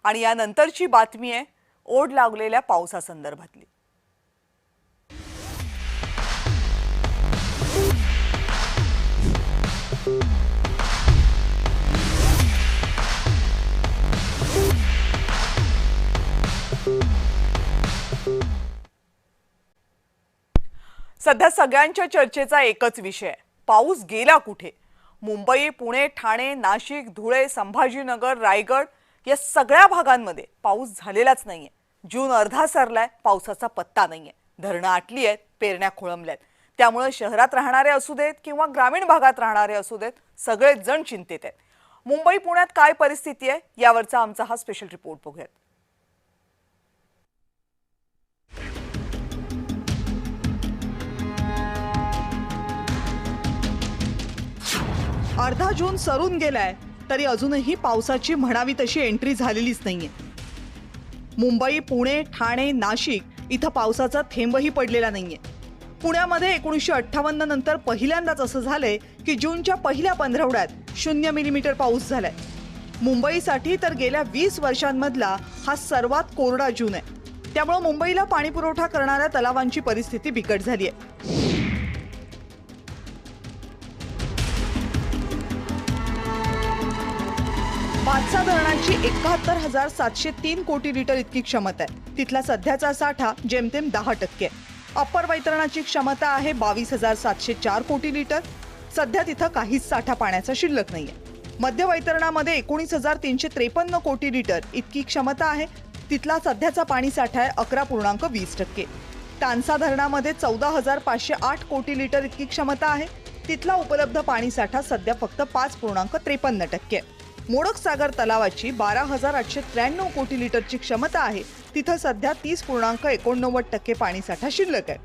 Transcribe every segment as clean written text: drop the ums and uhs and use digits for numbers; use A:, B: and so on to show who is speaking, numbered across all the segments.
A: आणि यानंतरची बातमी आहे ओढ लागलेल्या पावसासंदर्भातली। सध्या सगळ्यांच्या चर्चेचा एकच विषय, पाऊस गेला कुठे। मुंबई, पुणे, ठाणे, नाशिक, धुळे, संभाजीनगर, रायगड या सगळ्या भागांमध्ये पाऊस झालेलाच नाहीये। जून अर्धा सरलाय, पावसाचा पत्ता नाहीये। धरणं आटली आहेत, पेरण्या खोळंबल्यात। त्यामुळे शहरात राहणारे असू देत किंवा ग्रामीण भागात राहणारे असू देत, सगळेच जण चिंतेत आहेत। मुंबई, पुण्यात काय परिस्थिती आहे यावरचा आमचा हा स्पेशल रिपोर्ट बघूयात। अर्धा जून सरून गेलाय तरी अजूनही पावसाची म्हणावी तशी एंट्री झालेलीच नाहीये। मुंबई, पुणे, ठाणे, नाशिक इथं पावसाचा थेंबही पडलेला नाहीये। पुण्यामध्ये 1958 नंतर पहिल्यांदाच असं झालंय की जूनच्या पहिल्या पंधरवड्यात 0 मिलीमीटर पाऊस झालाय। मुंबईसाठी तर गेल्या 20 वर्षांमधला हा सर्वात कोरडा जून आहे। त्यामुळे मुंबईला पाणी पुरवठा करणाऱ्या तलावांची परिस्थिती बिकट झाली आहे। पाटसा धरणाची 71,703 कोटी लिटर इतकी क्षमता आहे। तिथला सध्याचा साठा जेमतेम 10% आहे। अप्पर वैतरणाची क्षमता आहे 22,704 कोटी लिटर। सध्या तिथं काहीच साठा पाण्याचा शिल्लक नाहीये। मध्य वैतरणामध्ये 19,353 कोटी लिटर इतकी क्षमता आहे। तिथला सध्याचा पाणी साठा आहे 11.20%। तानसा धरणामध्ये 14,508 कोटी लिटर इतकी क्षमता आहे। तिथला उपलब्ध पाणी साठा सध्या फक्त 5.53% आहे। मोडक सागर तलावाची 12,893 कोटी लिटरची क्षमता आहे। तिथं सध्या 30.89% पाणीसाठा शिल्लक आहे।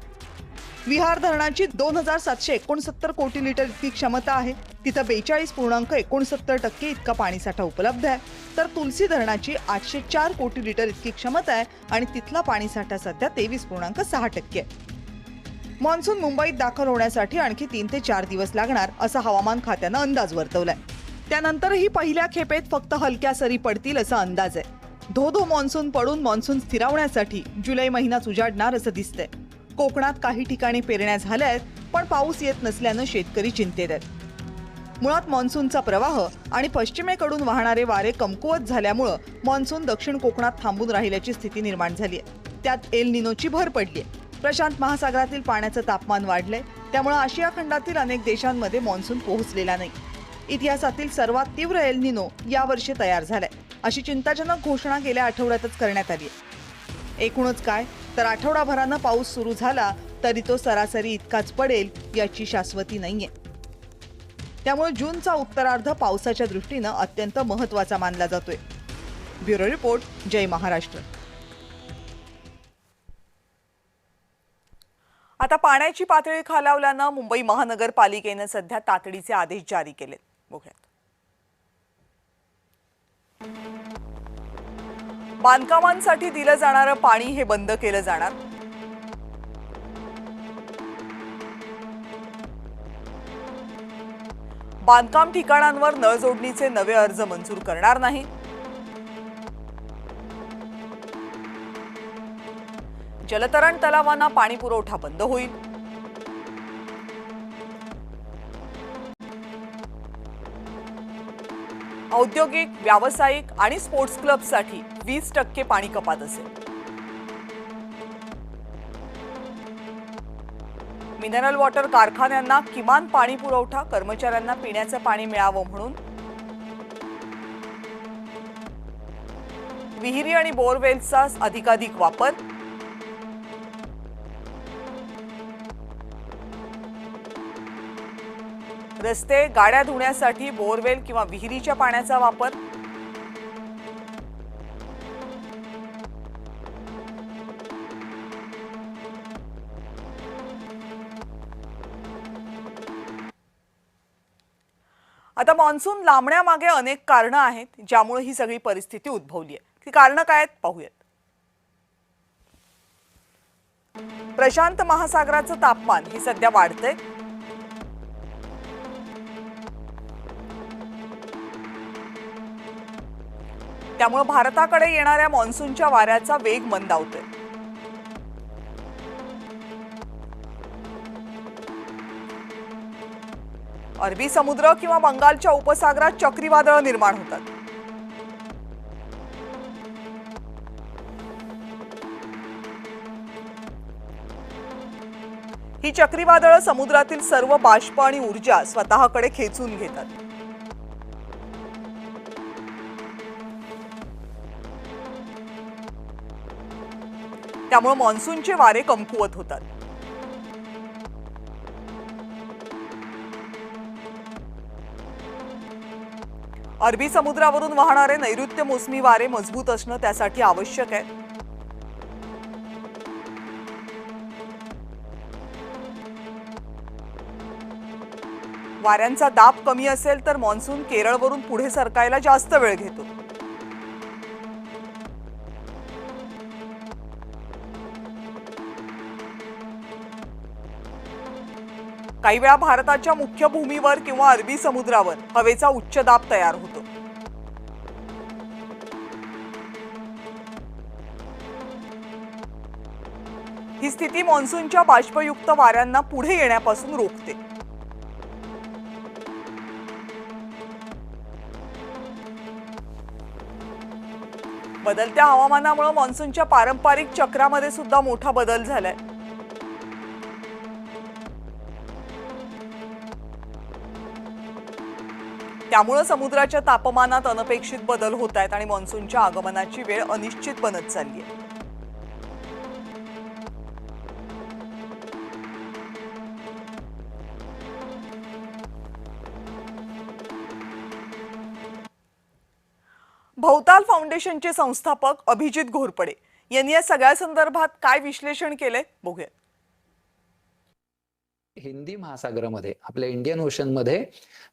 A: विहार धरणाची 2,769 कोटी लिटर इतकी क्षमता आहे। तिथं 42.69% इतका पाणीसाठा उपलब्ध आहे। तर तुलसी धरणाची 804 कोटी लिटर इतकी क्षमता आहे आणि तिथला पाणीसाठा सध्या 23.6% आहे। मॉन्सून मुंबईत दाखल होण्यासाठी आणखी 3 ते 4 दिवस लागणार असा हवामान खात्यानं अंदाज वर्तवलाय। त्यानंतरही पहिल्या खेपेत फक्त हलक्या सरी पडतील असा अंदाज आहे। धो मॉन्सून पडून मॉन्सून स्थिरावण्यासाठी जुलै महिनाच उजाडणार असं दिसतंय। कोकणात काही ठिकाणी पेरण्या झाल्या आहेत, पण पाऊस येत नसल्यानं शेतकरी चिंतेत आहेत। मुळात मॉन्सूनचा प्रवाह आणि पश्चिमेकडून वाहणारे वारे कमकुवत झाल्यामुळे मॉन्सून दक्षिण कोकणात थांबून राहिल्याची स्थिती निर्माण झाली आहे। त्यात एल निनोची भर पडली आहे। प्रशांत महासागरातील पाण्याचं तापमान वाढलंय, त्यामुळे आशिया खंडातील अनेक देशांमध्ये मॉन्सून पोहोचलेला नाही। इतिहासातील सर्वात तीव्र एल निनो यावर्षी तयार झालाय अशी चिंताजनक घोषणा गेल्या आठवड्यातच करण्यात आली आहे। एकूणच काय तर आठवडाभरानं पाऊस सुरू झाला तरी तो सरासरी इतकाच पडेल याची शाश्वती नाहीये। त्यामुळे जूनचा उत्तरार्ध पावसाच्या दृष्टीनं अत्यंत महत्त्वाचा मानला जातोय। ब्युरो रिपोर्ट, जय महाराष्ट्र। आता पाण्याची पातळी खालावल्यानं मुंबई महानगरपालिकेने सध्या तातडीचे आदेश जारी केलेत। बघूयात। बांधकामांसाठी दिलं जाणारं पाणी हे बंद केलं जाणार। बांधकाम ठिकाणांवर नळ जोडणीचे नवे अर्ज मंजूर करणार नाही। जलतरण तलावांना पाणी पुरवठा बंद होईल। औद्योगिक, व्यावसायिक आणि स्पोर्ट्स क्लबसाठी 20% पाणी कपात असेल। मिनरल वॉटर कारखान्यांना किमान पाणी पुरवठा, कर्मचाऱ्यांना पिण्याचं पाणी मिळावं म्हणून विहिरी आणि बोरवेल्सचा अधिकाधिक वापर। रस्ते, गाड्या धुण्यासाठी बोरवेल किंवा विहिरीच्या पाण्याचा वापर। आता मॉन्सून लांबण्यामागे अनेक कारणं आहेत ज्यामुळे ही सगळी परिस्थिती उद्भवली आहे। ती कारणं काय आहेत पाहूयात। प्रशांत महासागराचं तापमान हे सध्या वाढतंय। त्यामुळे भारताकडे येणाऱ्या मान्सूनच्या वाऱ्याचा वेग मंदावतोय. अरबी समुद्र किंवा बंगालच्या उपसागरात चक्रीवादळ निर्माण होतात. ही चक्रीवादळं समुद्रातील सर्व बाष्प आणि ऊर्जा स्वतःकडे खेचून घेतात. त्यामुळे मान्सूनचे वारे कमकुवत होतात. अरबी समुद्रावरून वाहणारे नैऋत्य मोसमी वारे मजबूत असणं त्यासाठी आवश्यक आहे. वाऱ्यांचा दाब कमी असेल तर मान्सून केरळवरून पुढे सरकायला जास्त वेळ घेतो. काही वेळा भारताच्या मुख्य भूमीवर किंवा अरबी समुद्रावर हवेचा उच्च दाब तयार होतो. ही स्थिती मान्सूनच्या बाष्पयुक्त वाऱ्यांना पुढे येण्यापासून रोखते. बदलत्या हवामानामुळे मान्सूनच्या पारंपरिक चक्रामध्ये सुद्धा मोठा बदल झालाय. त्यामुळे समुद्राच्या तापमानात अनपेक्षित बदल होत आहेत आणि मान्सूनच्या आगमनाची वेळ अनिश्चित बनत चालली आहे. भवताल फाउंडेशनचे संस्थापक अभिजित घोरपडे यांनी या सगळ्या संदर्भात काय विश्लेषण केले बघूया.
B: हिंदी महासागरामध्ये आपल्या इंडियन ओशन मध्ये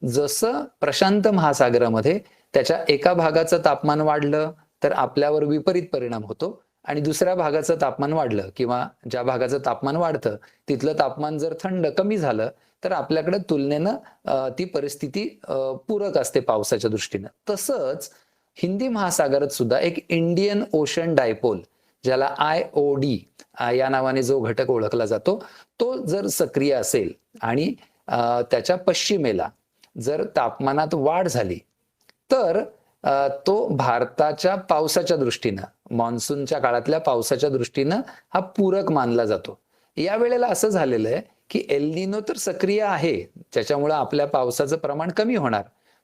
B: जसं प्रशांत महासागरामध्ये त्याच्या एका भागाचं तापमान वाढलं तर आपल्यावर विपरीत परिणाम होतो आणि दुसऱ्या भागाचं तापमान वाढलं किंवा ज्या भागाचं तापमान वाढतं तिथलं तापमान जर थंड कमी झालं तर आपल्याकडे तुलनेनं ती परिस्थिती पूरक असते पावसाच्या दृष्टीनं. तसंच हिंदी महासागरात सुद्धा एक इंडियन ओशन डायपोल ज्याला IOD या नावाने जो घटक ओळखला जातो तो जर सक्रिय असेल आणि त्याच्या पश्चिमेला जर तापमानात वाढ झाली तर तो भारताच्या पावसाच्या दृष्टीनं मान्सूनच्या काळातल्या पावसाच्या दृष्टीनं हा पूरक मानला जातो. या वेळेला असं झालेलं आहे की एल निनो तर सक्रिय आहे ज्याच्यामुळे आपल्या पावसाचं प्रमाण कमी होणार,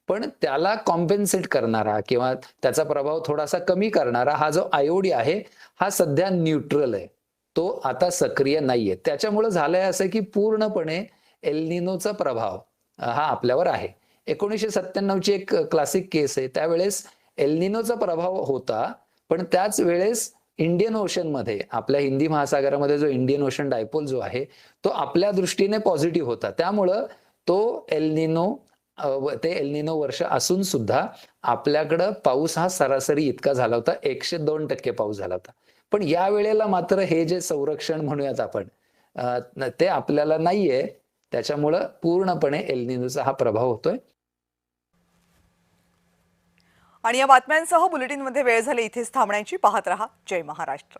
B: पण त्याला कॉम्पेन्सेट करणारा किंवा त्याचा प्रभाव थोडासा कमी करणारा हा जो IOD आहे हा सध्या न्यूट्रल आहे, तो आता सक्रिय नाहीये. त्याच्यामुळे झालंय असं की पूर्णपणे एल निनोचा प्रभाव हा आपल्यावर आहे. 1997 ची एक क्लासिक केस आहे. त्यावेळेस एल निनोचा प्रभाव होता, पण त्याच वेळेस इंडियन ओशन मध्ये आपल्या हिंदी महासागरामध्ये जो इंडियन ओशन डायपोल जो आहे तो आपल्या दृष्टीने पॉझिटिव्ह होता. त्यामुळं तो एल निनो वर्ष असून सुद्धा आपल्याकडं पाऊस हा सरासरी इतका झाला होता, 102% पाऊस झाला होता. पण या वेळेला मात्र हे जे संरक्षण म्हणूयात आपण ते आपल्याला नाहीये. त्याच्यामुळं पूर्णपणे एल निनोचा हा प्रभाव होतोय.
A: आणि या बातम्यांसह बुलेटिनमध्ये वेळ झाली इथेच थांबण्याची. पाहत रहा जय महाराष्ट्र.